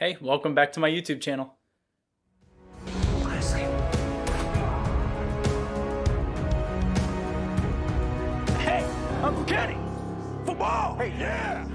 Hey, welcome back to my YouTube channel. Hey, Uncle Kenny! Football! Hey, yeah!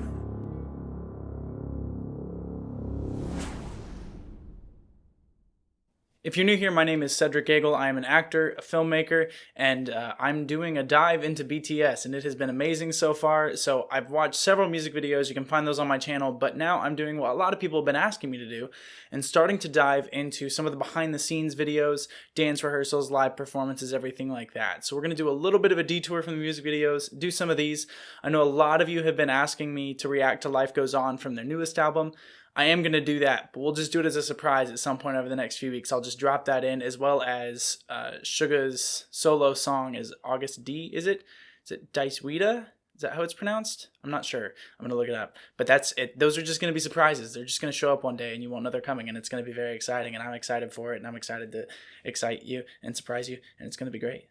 If you're new here, my name is Cedric Gegel. I am an actor, a filmmaker, and I'm doing a dive into BTS, and it has been amazing so far. So I've watched several music videos. You can find those on my channel, but now I'm doing what a lot of people have been asking me to do and starting to dive into some of the behind-the-scenes videos, dance rehearsals, live performances, everything like that. So we're going to do a little bit of a detour from the music videos, do some of these. I know a lot of you have been asking me to react to Life Goes On from their newest album. I am going to do that, but we'll just do it as a surprise at some point over the next few weeks. I'll just drop that in, as well as Suga's solo song is August D, is it? Is it Dice Weta? Is that how it's pronounced? I'm not sure. I'm going to look it up. But that's it. Those are just going to be surprises. They're just going to show up one day and you won't know they're coming, and it's going to be very exciting, and I'm excited for it, and I'm excited to excite you and surprise you, and it's going to be great.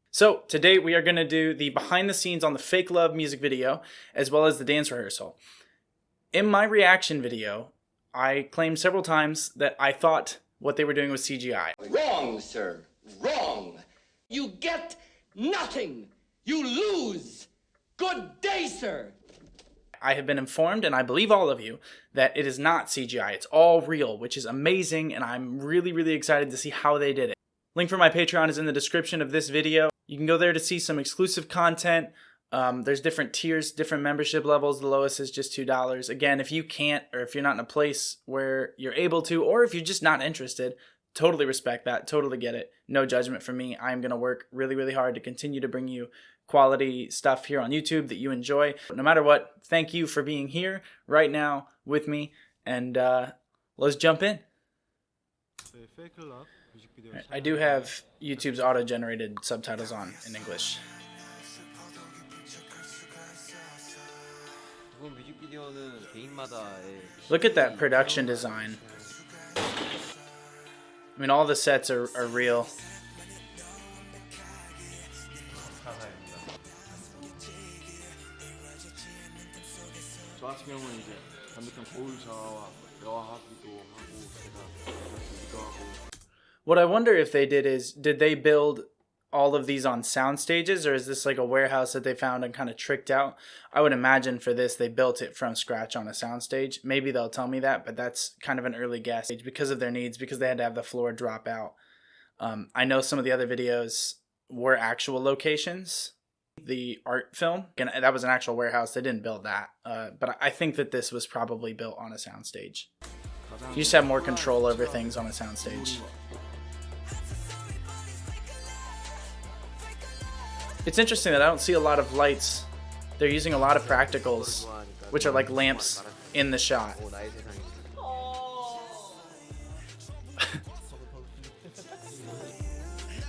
So today we are going to do the behind the scenes on the Fake Love music video, as well as the dance rehearsal. In my reaction video, I claimed several times that I thought what they were doing was CGI. Wrong, sir. Wrong. You get nothing. You lose. Good day, sir. I have been informed, and I believe all of you, that it is not CGI. It's all real, which is amazing, and I'm really, really excited to see how they did it. Link for my Patreon is in the description of this video. You can go there to see some exclusive content. There's different tiers, different membership levels. The lowest is just $2. Again, if you can't, or if you're not in a place where you're able to, or if you're just not interested, totally respect that, totally get it. No judgment from me. I'm going to work really, really hard to continue to bring you quality stuff here on YouTube that you enjoy. But no matter what, thank you for being here right now with me, and let's jump in. Right, I do have YouTube's auto-generated subtitles on in English. Look at that production design. I mean, all the sets are real. What I wonder if they did is, did they build all of these on sound stages, or is this like a warehouse that they found and kind of tricked out? I would imagine for this they built it from scratch on a sound stage. Maybe they'll tell me that, but that's kind of an early guess because of their needs, because they had to have the floor drop out. I know some of the other videos were actual locations. The art film, and that was an actual warehouse. They didn't build that, but I think that this was probably built on a sound stage. You just have more control over things on a sound stage. It's interesting that I don't see a lot of lights. They're using a lot of practicals, which are like lamps in the shot.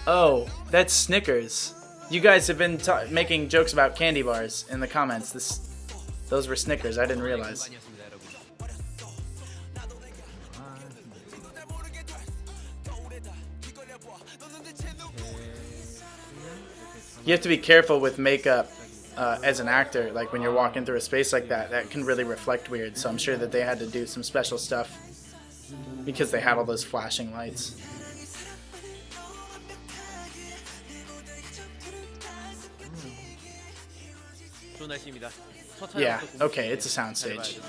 Oh, that's Snickers. You guys have been making jokes about candy bars in the comments. Those were Snickers. I didn't realize. You have to be careful with makeup as an actor. Like when you're walking through a space like that, that can really reflect weird. So I'm sure that they had to do some special stuff because they had all those flashing lights. Yeah, okay, it's a soundstage.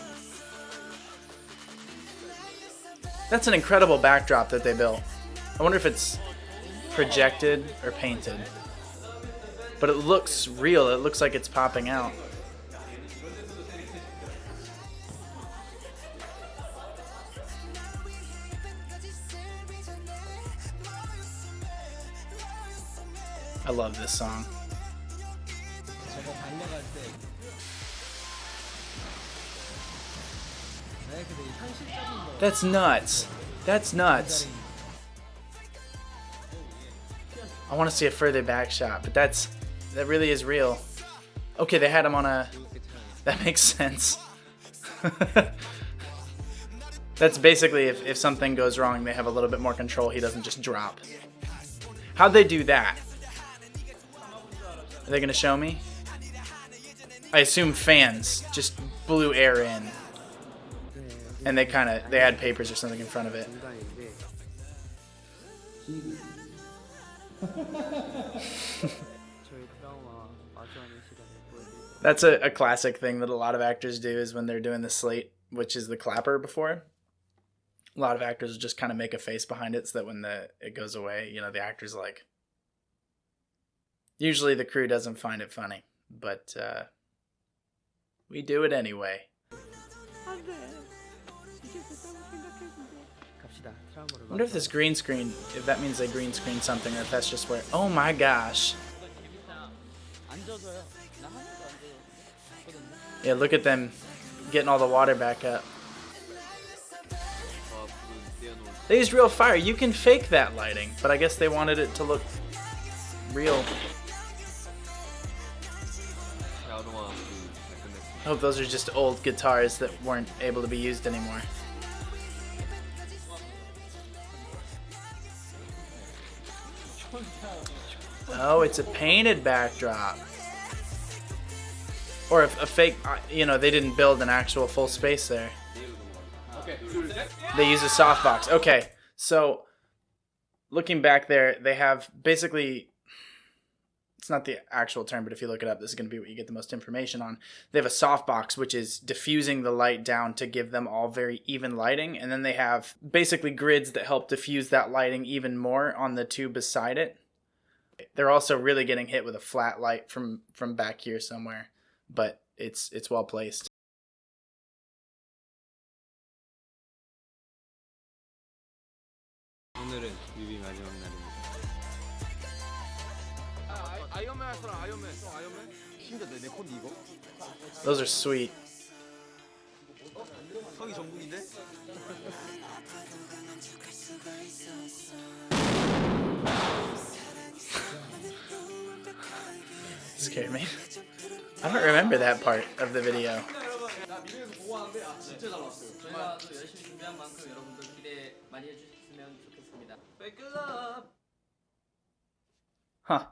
That's an incredible backdrop that they built. I wonder if it's projected or painted. But it looks real. It looks like it's popping out. I love this song. That's nuts. That's nuts. I want to see a further back shot, but that really is real. Okay, they had him on a... That makes sense. That's basically if something goes wrong, they have a little bit more control. He doesn't just drop. How'd they do that? Are they going to show me? I assume fans just blew air in, and they had papers or something in front of it. That's a classic thing that a lot of actors do, is when they're doing the slate, which is the clapper before. A lot of actors just kind of make a face behind it so that when it goes away, you know, the actor's like... Usually the crew doesn't find it funny, but we do it anyway. I wonder if this green screen, if that means they green screen something, or if that's just where... Oh my gosh. Yeah, look at them getting all the water back up. They used real fire. You can fake that lighting, but I guess they wanted it to look real. I hope those are just old guitars that weren't able to be used anymore. Oh, it's a painted backdrop. Or a fake, you know, they didn't build an actual full space there. They use a softbox. Okay, so looking back there, they have basically, it's not the actual term, but if you look it up, this is going to be what you get the most information on. They have a softbox, which is diffusing the light down to give them all very even lighting. And then they have basically grids that help diffuse that lighting even more on the tube beside it. They're also really getting hit with a flat light from back here somewhere, but it's well placed. Those are sweet. Scared me. I don't remember that part of the video. Huh.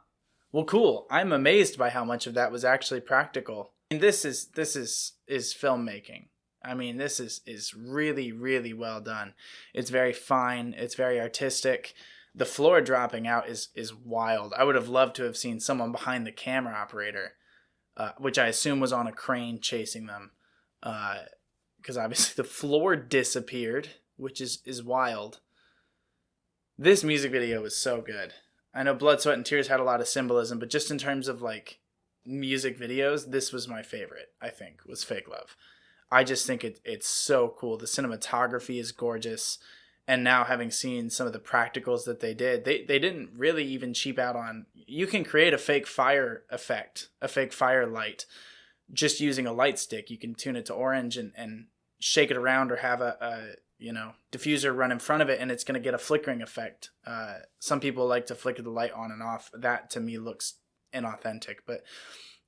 Well, cool. I'm amazed by how much of that was actually practical. And this is filmmaking. I mean, this is really, really well done. It's very fine. It's very artistic. The floor dropping out is wild. I would have loved to have seen someone behind the camera operator, which I assume was on a crane chasing them, because obviously the floor disappeared, which is wild. This music video was so good. I know Blood, Sweat, and Tears had a lot of symbolism, but just in terms of like music videos, this was my favorite, I think, was Fake Love. I just think it's so cool. The cinematography is gorgeous. And now having seen some of the practicals that they did, they didn't really even cheap out on... You can create a fake fire effect, a fake fire light, just using a light stick. You can tune it to orange and shake it around, or have a diffuser run in front of it, and it's going to get a flickering effect. Some people like to flicker the light on and off. That to me looks inauthentic, but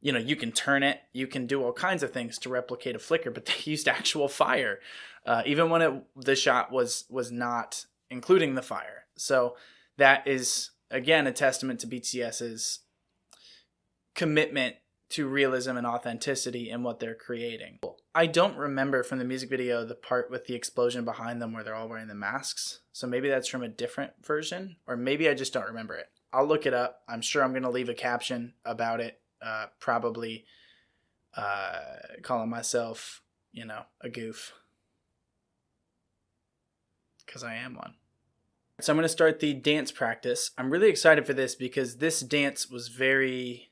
you know, you can turn it, you can do all kinds of things to replicate a flicker, but they used actual fire, even when the shot was not including the fire. So that is, again, a testament to BTS's commitment to realism and authenticity in what they're creating. I don't remember from the music video the part with the explosion behind them where they're all wearing the masks. So maybe that's from a different version, or maybe I just don't remember it. I'll look it up. I'm sure I'm going to leave a caption about it, probably calling myself, a goof. Because I am one. So I'm going to start the dance practice. I'm really excited for this because this dance was very...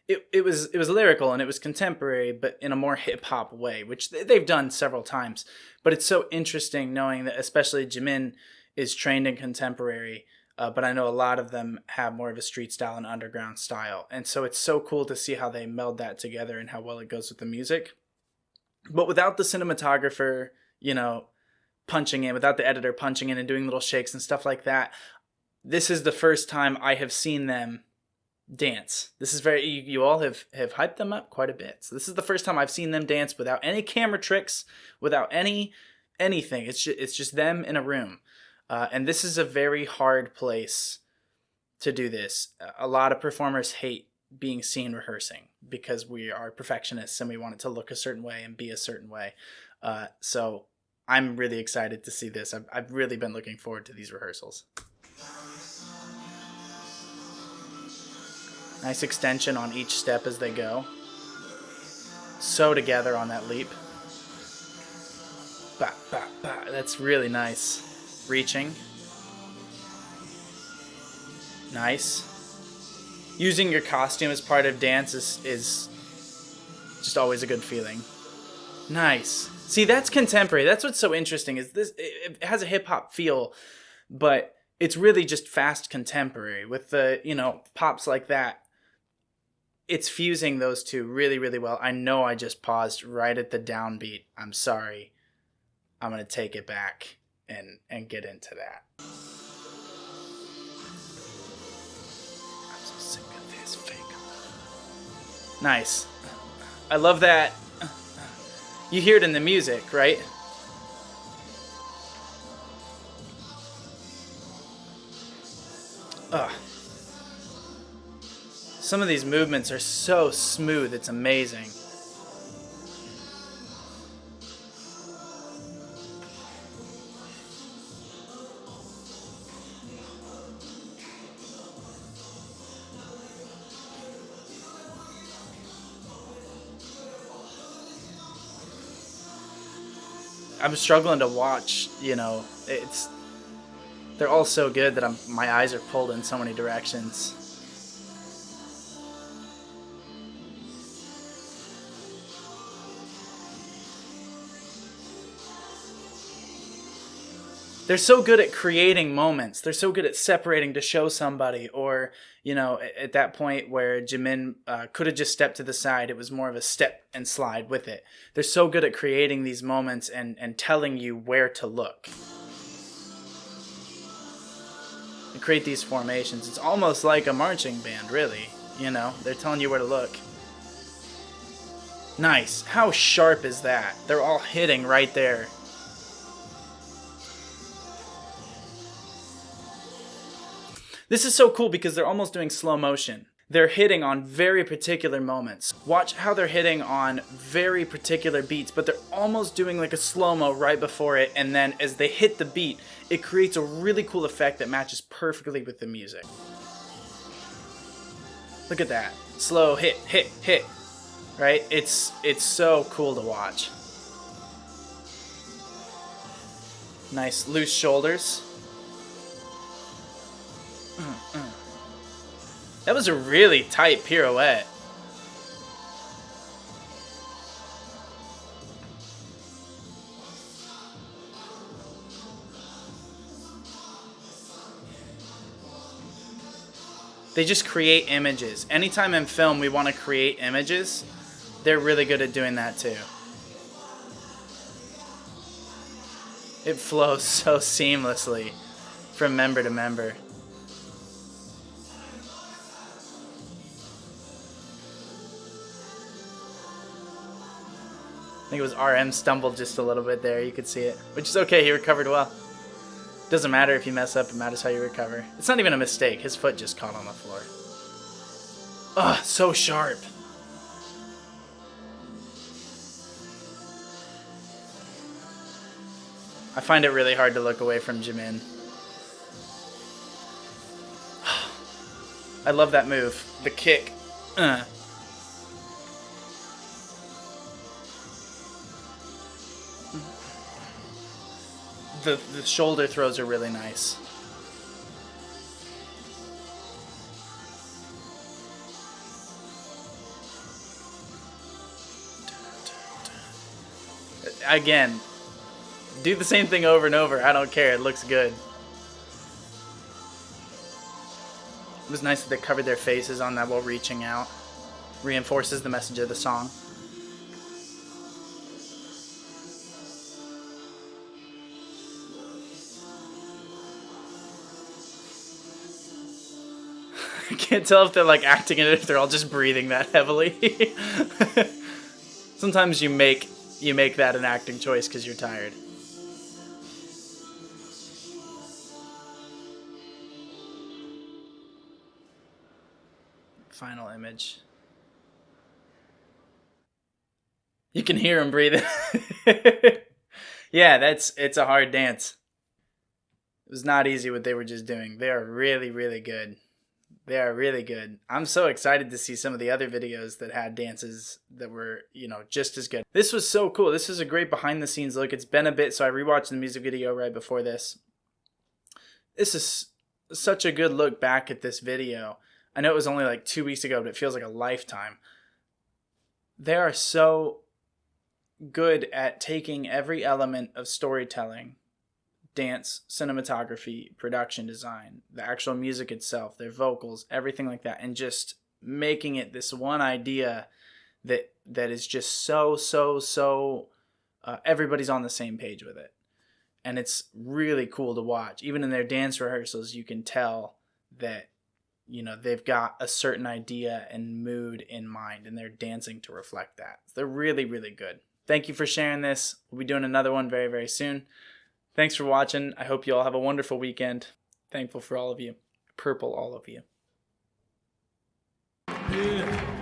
It was lyrical and it was contemporary, but in a more hip-hop way, which they've done several times. But it's so interesting knowing that especially Jimin is trained in contemporary, but I know a lot of them have more of a street style and underground style. And so it's so cool to see how they meld that together and how well it goes with the music. But without the cinematographer, punching in, without the editor punching in and doing little shakes and stuff like that, this is the first time I have seen them dance. This is you all have hyped them up quite a bit. So this is the first time I've seen them dance without any camera tricks, without anything. It's just them in a room. And this is a very hard place to do this. A lot of performers hate being seen rehearsing, because we are perfectionists and we want it to look a certain way and be a certain way. So I'm really excited to see this. I've really been looking forward to these rehearsals. Nice extension on each step as they go. So together on that leap. Bah, bah, bah. That's really nice. Reaching. Nice. Using your costume as part of dance is just always a good feeling. Nice. See, that's contemporary. That's what's so interesting, is this, it has a hip-hop feel, but it's really just fast contemporary with the, pops like that. It's fusing those two really, really well. I know I just paused right at the downbeat. I'm sorry. I'm going to take it back and get into that. I'm so sick of this fake. Nice. I love that. You hear it in the music, right? Ugh. Some of these movements are so smooth, it's amazing. I'm struggling to watch, they're all so good that my eyes are pulled in so many directions. They're so good at creating moments. They're so good at separating to show somebody, or, at that point where Jimin could have just stepped to the side, it was more of a step and slide with it. They're so good at creating these moments and telling you where to look. And create these formations. It's almost like a marching band, really. They're telling you where to look. Nice. How sharp is that? They're all hitting right there. This is so cool because they're almost doing slow motion. They're hitting on very particular moments. Watch how they're hitting on very particular beats, but they're almost doing like a slow-mo right before it, and then as they hit the beat, it creates a really cool effect that matches perfectly with the music. Look at that. Slow hit, hit, hit. Right? It's so cool to watch. Nice loose shoulders. That was a really tight pirouette. They just create images. Anytime in film we want to create images, they're really good at doing that too. It flows so seamlessly from member to member. I think it was RM stumbled just a little bit there. You could see it, which is okay. He recovered well. Doesn't matter if you mess up. It matters how you recover. It's not even a mistake. His foot just caught on the floor. Ugh, so sharp. I find it really hard to look away from Jimin. I love that move. The kick. The shoulder throws are really nice. Again, do the same thing over and over. I don't care. It looks good. It was nice that they covered their faces on that while reaching out. Reinforces the message of the song. I can't tell if they're like acting it, if they're all just breathing that heavily. Sometimes you make that an acting choice because you're tired. final image. You can hear him breathing. Yeah, it's a hard dance. It was not easy what they were just doing. They are really, really good. They are really good. I'm so excited to see some of the other videos that had dances that were, you know, just as good. This was so cool. This is a great behind the scenes look. It's been a bit, so I rewatched the music video right before this. This is such a good look back at this video. I know it was only like 2 weeks ago, but it feels like a lifetime. They are so good at taking every element of storytelling, dance, cinematography, production design, the actual music itself, their vocals, everything like that, and just making it this one idea that is just so everybody's on the same page with it. And it's really cool to watch. Even in their dance rehearsals, you can tell that, you know, they've got a certain idea and mood in mind, and they're dancing to reflect that. They're really, really good. Thank you for sharing this. We'll be doing another one very, very soon. Thanks for watching. I hope you all have a wonderful weekend. Thankful for all of you. Purple all of you. Yeah.